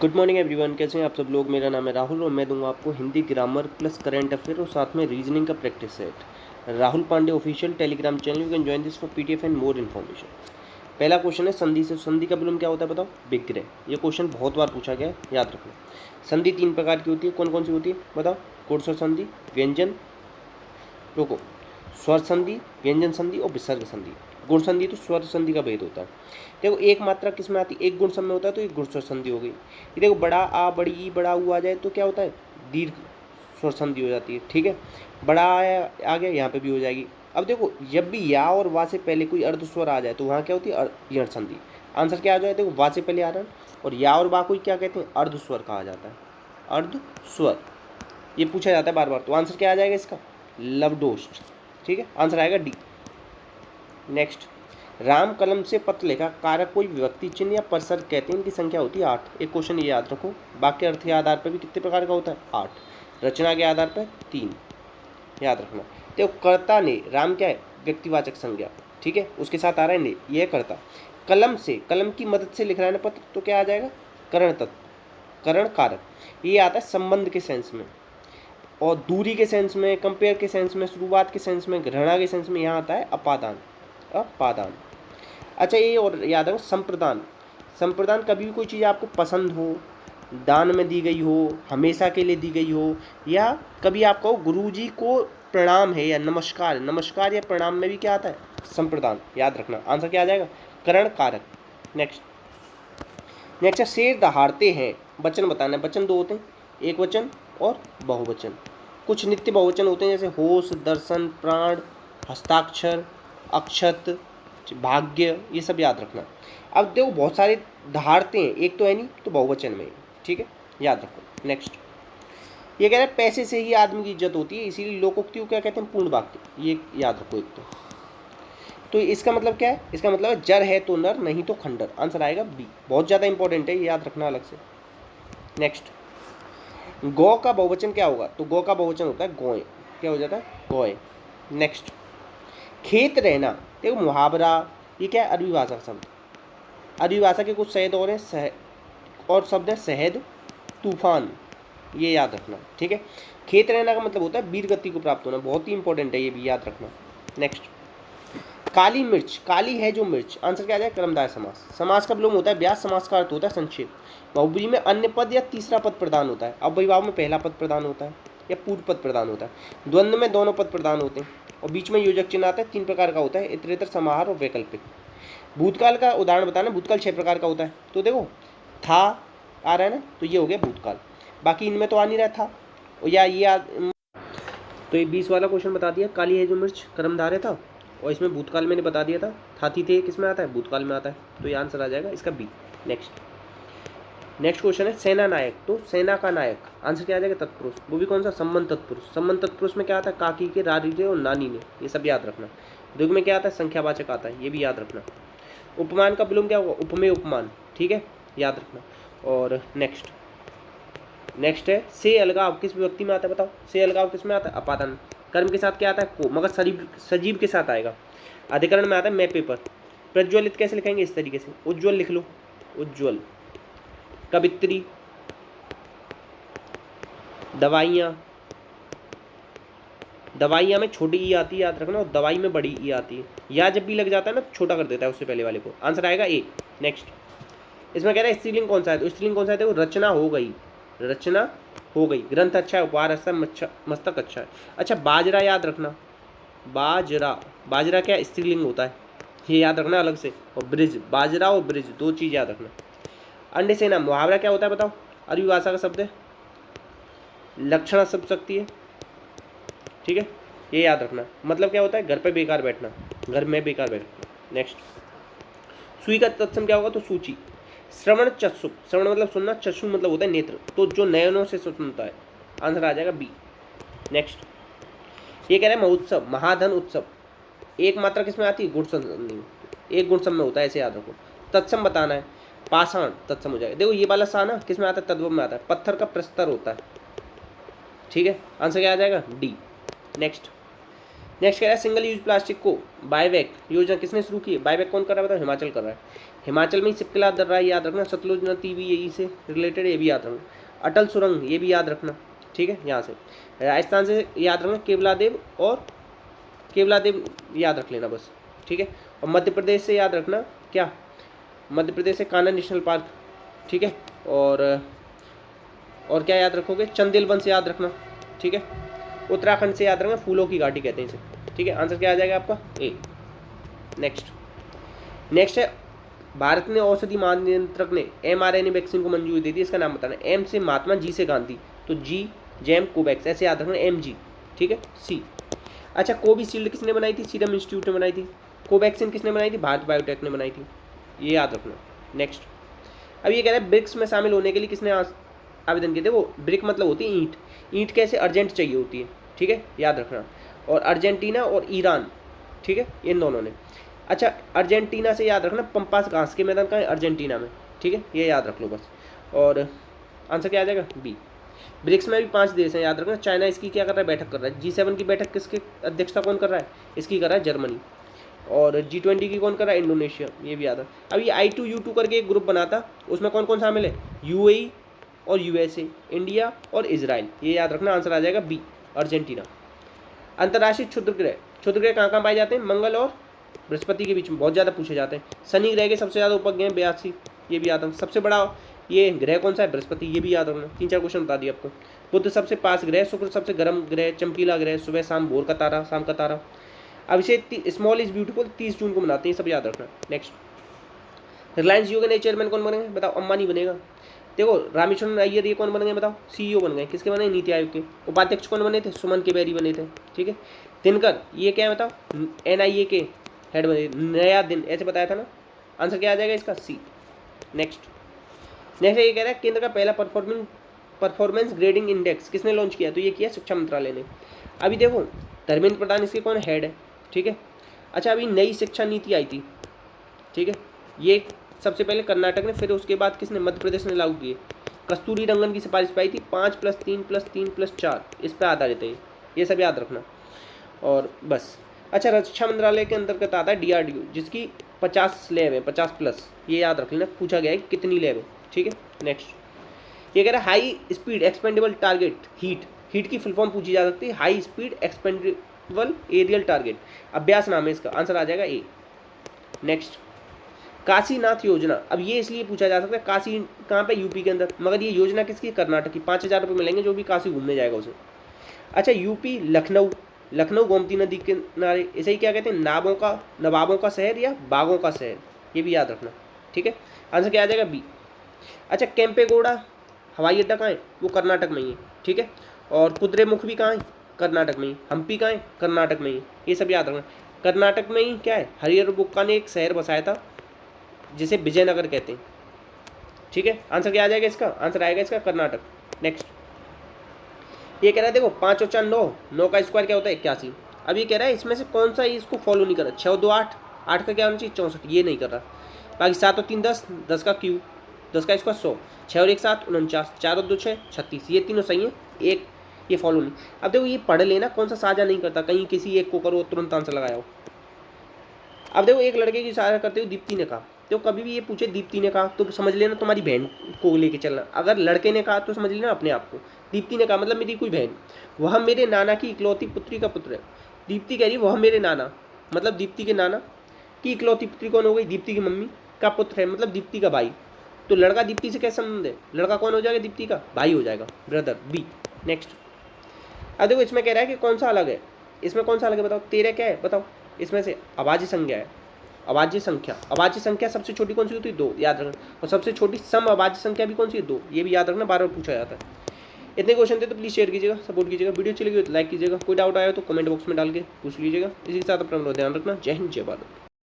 Good morning everyone, कैसे हैं आप सब लोग। मेरा नाम है राहुल और मैं दूंगा आपको Hindi grammar plus current affair और साथ में रीजनिंग का practice set. Rahul Pandey official Telegram channel, you can join this for PDF and more information. पहला क्वेश्चन है संधि से। संधि का विलोम क्या होता है बताओ? विग्रह। ये क्वेश्चन बहुत बार पूछा गया है, याद रखना। संधि तीन प्रकार की होती है, कौन कौन सी होती है बताओ? गुण संधि, व्यंजन रुको स्वर संधि, व्यंजन संधि और विसर्ग संधि। गुण संधि तो स्वर संधि का भेद होता है। देखो एक मात्रा किस में आती है? एक गुण सब में होता है तो एक गुण स्वर संधि हो गई। ये देखो बड़ा आ बड़ी ई बड़ा ऊ आ जाए तो क्या होता है? दीर्घ स्वर संधि हो जाती है। ठीक है, बड़ा आया आ गया, यहाँ पे भी हो जाएगी। अब देखो जब भी या और वा से पहले कोई अर्ध स्वर आ जाए तो वहाँ क्या होती है? यण संधि। आंसर क्या आ जाए? देखो वा से पहले आ रहा है और या और वा को क्या कहते हैं? अर्ध स्वर कहा जाता है। अर्ध स्वर ये पूछा जाता है बार बार, तो आंसर क्या आ जाएगा इसका? लवडोष्ट। ठीक है, आंसर आएगा डी। नेक्स्ट, राम कलम से पत्र लिखा। कारक कोई विभक्ति चिन्ह या परसर्ग कहते हैं, इनकी संख्या होती है 8। एक क्वेश्चन ये याद रखो। वाक्य अर्थ के आधार पर भी कितने प्रकार का होता है? 8। रचना के आधार पर 3, याद रखना। तो कर्ता ने, राम क्या है? व्यक्तिवाचक संज्ञा। ठीक है, उसके साथ आ रहा है ने, यह कर्ता। कलम से, कलम की मदद से लिख रहा है ना पत्र, तो क्या आ जाएगा? करण तत्व, करण कारक। ये आता है संबंध के सेंस में, और दूरी के सेंस में, कंपेयर के सेंस में, शुरुआत के सेंस में, घृणा के सेंस में यहाँ आता है अपादान। अपादान। अच्छा ये और याद रखो, संप्रदान। संप्रदान कभी भी कोई चीज़ आपको पसंद हो, दान में दी गई हो, हमेशा के लिए दी गई हो, या कभी आप कहो गुरुजी को प्रणाम है या नमस्कार, नमस्कार या प्रणाम में भी क्या आता है? संप्रदान। याद रखना, आंसर क्या आ जाएगा? करण कारक। नेक्स्ट, नेक्स्ट है शेर दहाड़ते हैं। वचन बताना है। वचन दो होते हैं, एक वचन और बहुवचन। कुछ नित्य बहुवचन होते हैं जैसे होश, दर्शन, प्राण, हस्ताक्षर, अक्षत, भाग्य, ये सब याद रखना। अब देखो बहुत सारे दहाड़ते हैं, एक तो है नहीं तो बहुवचन में। ठीक है, याद रखो। नेक्स्ट, ये कह रहा है पैसे से ही आदमी की इज्जत होती है, इसीलिए लोकोक्ति को क्या कहते हैं? पूर्ण वाक्य। ये याद रखो एक तो इसका मतलब क्या है? इसका मतलब है जर है तो नर, नहीं तो खंडर। आंसर आएगा बी। बहुत ज़्यादा इंपॉर्टेंट है, ये याद रखना अलग से। नेक्स्ट, गौ का बहुवचन क्या होगा? तो गौ का बहुवचन होता है गौएं। क्या हो जाता है? गौएं। नेक्स्ट, खेत रहना। देखो मुहावरा, ये क्या है? अरबी भाषा का शब्द। अरबी भाषा के कुछ शब्द और हैं और शब्द है शहद, तूफान, ये याद रखना। ठीक है, खेत रहना का मतलब होता है वीर गति को प्राप्त होना। बहुत ही इंपॉर्टेंट है, ये भी याद रखना। नेक्स्ट, काली मिर्च, काली है जो मिर्च। आंसर क्या आ जाए? कर्मधारय समास। समास का विलोम होता है व्यास, समास का अर्थ होता है संक्षेप। बहुब्री में अन्य पद या तीसरा पद प्रदान होता है। अव्ययीभाव में पहला पद प्रदान होता है या पूर्व पद प्रदान होता है। द्वंद्व में दोनों पद प्रदान होते हैं और बीच में योजक चिन्ह आता है। 3 प्रकार का होता है, इतरेतर, समाहार और वैकल्पिक। भूतकाल का उदाहरण बताना। भूतकाल 6 प्रकार का होता है, तो देखो था आ रहा है ना, तो ये हो गया भूतकाल। बाकी इनमें तो आ नहीं रहा था या ये तो ये 20 वाला क्वेश्चन बता दिया। काली है जो मिर्च कर्मधारय था, और इसमें भूतकाल मैंने बता दिया था। थाती थे किस में आता है? भूतकाल में आता है, तो ये आंसर आ जाएगा इसका बी। नेक्स्ट, नेक्स्ट क्वेश्चन है सेना नायक। तो सेना का नायक, आंसर क्या आ जाएगा? तत्पुरुष। वो भी कौन सा? संबंध तत्पुरुष। संबंध तत्पुरुष में क्या आता है? काकी के, रारी के और नानी ने, ये सब याद रखना। द्विग में क्या आता है? संख्यावाचक आता है, ये भी याद रखना। उपमान का विलोम क्या होगा? उपमेय उपमान। ठीक है, याद रखना। और नेक्स्ट, नेक्स्ट है से अलगाव किस विभक्ति में आता है बताओ? से अलगाव किस में आता है? अपादान। कर्म के साथ क्या आता है? को, मगर सजीव के साथ आएगा। अधिकरण में आता है मैं पेपर। प्रज्वलित कैसे लिखेंगे? इस तरीके से, उज्ज्वल लिख लो, उज्ज्वल। कवित्री, दवाइयाँ, दवाइयाँ में छोटी ई आती है, याद रखना, और दवाई में बड़ी ई आती है। या जब भी लग जाता है ना, छोटा कर देता है उससे पहले वाले को। आंसर आएगा ए। नेक्स्ट, इसमें कह रहा है स्त्रीलिंग कौन सा है? तो स्त्रीलिंग कौन सा है? देखो रचना हो गई, रचना हो गई। ग्रंथ अच्छा है, उपहार अच्छा, मस्तक अच्छा है। अच्छा बाजरा याद रखना, बाजरा, बाजरा क्या स्त्रीलिंग होता है, ये याद रखना अलग से। और ब्रिज, बाजरा और ब्रिज दो चीज़ याद रखना। अंडे सेना, मुहावरा क्या होता है बताओ? अरबी भाषा का शब्द है, लक्षणा शब्द शक्ति है। ठीक है, ये याद रखना। मतलब क्या होता है? घर पे बेकार बैठना, घर में बेकार बैठना। नेक्स्ट, सुई का तत्सम क्या होगा? तो सूची। श्रवण चक्षु, श्रवण मतलब सुनना, चक्षु मतलब होता है नेत्र, तो जो नयनों से सुनता है। आंसर आ जाएगा बी। नेक्स्ट, ये कह रहा है महोत्सव, महाधन उत्सव। एक मात्रा किसमें आती है? गुण संधि, एक गुण सब में होता है, ऐसे याद रखो। तत्सम बताना है, पाषाण तत्सम हो जाएगा। देखो ये वाला सा ना किसमें आता है? तद्भव में आता है। पत्थर का प्रस्तर होता है। ठीक है, आंसर क्या आ जाएगा? डी। नेक्स्ट, नेक्स्ट कह रहा है सिंगल यूज प्लास्टिक को बायबैक योजना किसने शुरू की है? बायबैक कौन कर रहा है बताओ? हिमाचल कर रहा है। हिमाचल में ही सिपकला दर्रा है, याद रखना। सतलुज नदी भी यही से रिलेटेड, ये भी याद रखना। अटल सुरंग, ये भी याद रखना, ठीक है। यहाँ से राजस्थान से याद रखना केवलादेव, और केवलादेव याद रख लेना बस, ठीक है। और मध्य प्रदेश से याद रखना क्या, मध्य प्रदेश से कान्हा नेशनल पार्क, ठीक है। और क्या याद रखोगे, चंदेल वन से याद रखना, ठीक है। उत्तराखंड से याद रखना फूलों की घाटी कहते हैं इसे, ठीक है। आंसर क्या आ जाएगा आपका ए। नेक्स्ट है, भारत में औषधि महानियंत्रक ने mRNA वैक्सीन को मंजूरी दी थी, इसका नाम बताना। एम से महात्मा, जी से गांधी, तो जी जेम कोवैक्स, ऐसे याद रखना, MG, ठीक है। सी, अच्छा कोविशील्ड किसने बनाई थी, सीरम इंस्टीट्यूट ने बनाई थी। कोवैक्सीन किसने बनाई थी, भारत बायोटेक ने बनाई थी, ये याद रखना। नेक्स्ट, अब ये कह रहा है ब्रिक्स में शामिल होने के लिए किसने आवेदन किए थे। वो ब्रिक मतलब होती है ईंट, ईंट कैसे अर्जेंट चाहिए होती है, ठीक है, याद रखना। और अर्जेंटीना और ईरान, ठीक है, इन दोनों ने। अच्छा अर्जेंटीना से याद रखना पंपास घास के मैदान कहाँ है, अर्जेंटीना में, ठीक है, ये याद रख लो बस। और आंसर क्या आ जाएगा बी। ब्रिक्स में भी 5 देश हैं, याद रखना। चाइना इसकी क्या कर रहा है, बैठक कर रहा है। G7 की बैठक किसके अध्यक्षता कौन कर रहा है, इसकी कर रहा है जर्मनी। और G20 की कौन कर रहा है, इंडोनेशिया, ये भी याद है। अब ये I2U2 करके एक ग्रुप बना था, उसमें कौन कौन शामिल है, UAE और USA, इंडिया और इजराइल, ये याद रखना। आंसर आ जाएगा बी, अर्जेंटीना। अंतर्राष्ट्रीय क्षुद्र ग्रह कहाँ कहाँ पाए जाते हैं, मंगल और बृहस्पति के बीच में बहुत ज़्यादा पूछे जाते हैं। शनि ग्रह के सबसे ज़्यादा उपग्रह 82, ये भी याद रखना। सबसे बड़ा ये ग्रह कौन सा है, बृहस्पति, ये भी याद रखना। 3-4 क्वेश्चन बता दिए आपको। बुध सबसे पास ग्रह, शुक्र सबसे गर्म ग्रह, चमकीला ग्रह, सुबह शाम भोर का तारा, शाम का तारा। अब इसे स्मॉल इज ब्यूटीफुल 30 जून को मनाते हैं, सब याद रखना। नेक्स्ट, रिलायंस जियो के नए चेयरमैन कौन बनेंगे, बताओ, अंबानी बनेगा। देखो रामेश्वरन अय्यर ये कौन बन गए, बताओ, CEO बन गए। किसके बने, नीति आयोग के। उपाध्यक्ष कौन बने थे, सुमन के बेरी बने थे, ठीक है। दिनकर ये क्या है बताओ, NIA के हेड बने। नया दिन ऐसे बताया था ना, आंसर क्या आ जाएगा इसका सी। नेक्स्ट ये कह रहा है केंद्र का पहला परफॉर्मेंस ग्रेडिंग इंडेक्स किसने लॉन्च किया, तो ये किया शिक्षा मंत्रालय ने। अभी देखो धर्मेंद्र प्रधान इसके कौन हेड है, ठीक है। अच्छा अभी नई शिक्षा नीति आई थी, ठीक है, ये सबसे पहले कर्नाटक ने, फिर उसके बाद किसने, मध्य प्रदेश ने लागू किए। कस्तूरी रंगन की सिफारिश पाई थी, 5+3+3+4 इस पर आधारित है, ये सब याद रखना। और बस, अच्छा रक्षा मंत्रालय के अंतर्गत आता है DRDO, जिसकी 50 लैब है, 50+, ये याद रख लेना, पूछा गया है कितनी लैब है, ठीक है। नेक्स्ट ये कह रहा है high speed expendable target HEAT की फुल फॉर्म पूछी जा सकती है, high speed expendable aerial target, अभ्यास नाम है इसका, आंसर आ जाएगा ए। नेक्स्ट, काशीनाथ योजना, अब ये इसलिए पूछा जा सकता है, काशी कहाँ पे, यूपी के अंदर, मगर ये योजना किसकी, कर्नाटक की। 5,000 रुपये मिलेंगे जो भी काशी घूमने जाएगा उसे। अच्छा यूपी लखनऊ गोमती नदी के किनारे, इसे ही क्या कहते हैं, नवाबों का शहर या बागों का शहर, ये भी याद रखना, ठीक है। आंसर क्या आ जाएगा बी। अच्छा केम्पेगौड़ा हवाई अड्डा कहाँ है, वो कर्नाटक में ही है, ठीक है। और कुद्रेमुख भी कहाँ है, कर्नाटक में ही। हम्पी कहाँ है, कर्नाटक में ही, ये सब याद रखना। कर्नाटक में ही क्या है, हरिहर बुक्का ने एक शहर बसाया था जिसे विजयनगर कहते हैं, ठीक है। आंसर क्या आ जाएगा इसका, आंसर आएगा इसका कर्नाटक। नेक्स्ट ये कह रहा है देखो 5 और 4 9 का स्क्वायर क्या होता है 81। अब ये कह रहा है इसमें से कौन सा इसको फॉलो नहीं कर रहा, 6 और 2 8, 8 का क्या होना चाहिए 64, ये नहीं कर रहा। बाकी 7 और 3 10, 10 का क्यूब, 10 का स्क्वायर 100, 6 और 1 7 49, 4 और 2 6 36, ये तीनों सही है, एक ये फॉलो नहीं। अब देखो ये पढ़ लेना कौन सा साझा नहीं करता, कहीं किसी एक को करो तुरंत आंसर लगाया हो। अब देखो एक लड़के की साझा करते हुए दीप्ति ने कहा, तो कभी भी ये पूछे दीप्ति ने कहा तो समझ लेना तुम्हारी बहन को लेके चलना, अगर लड़के ने कहा तो समझ लेना अपने आप को। दीप्ति ने कहा मतलब मेरी कोई बहन, वह मेरे नाना की इकलौती पुत्री का पुत्र है। दीप्ति कह रही है वह मेरे नाना, मतलब दीप्ति के नाना की इकलौती पुत्री कौन हो गई, दीप्ति की मम्मी का पुत्र है, मतलब दीप्ति का भाई। तो लड़का दीप्ति से कैसे संबंध है, लड़का कौन हो जाएगा, दीप्ति का भाई हो जाएगा, ब्रदर, बी। नेक्स्ट अब देखो इसमें कह रहा है कि कौन सा अलग है, इसमें कौन सा अलग है बताओ, 13 क्या है बताओ, इसमें से अभाज्य संख्या है, अभाज्य संख्या सबसे छोटी कौन सी होती है 2, याद रखना। और सबसे छोटी सम अभाज्य संख्या भी कौन सी है 2, ये भी याद रखना, बार बार पूछा जाता है। इतने क्वेश्चन थे तो प्लीज़ शेयर कीजिएगा, सपोर्ट कीजिएगा, वीडियो चलेगी तो लाइक कीजिएगा, कोई डाउट आया तो कमेंट बॉक्स में डाल के पूछ लीजिएगा। इसी के साथ अपना ध्यान रखना। जय हिंद, जय भारत।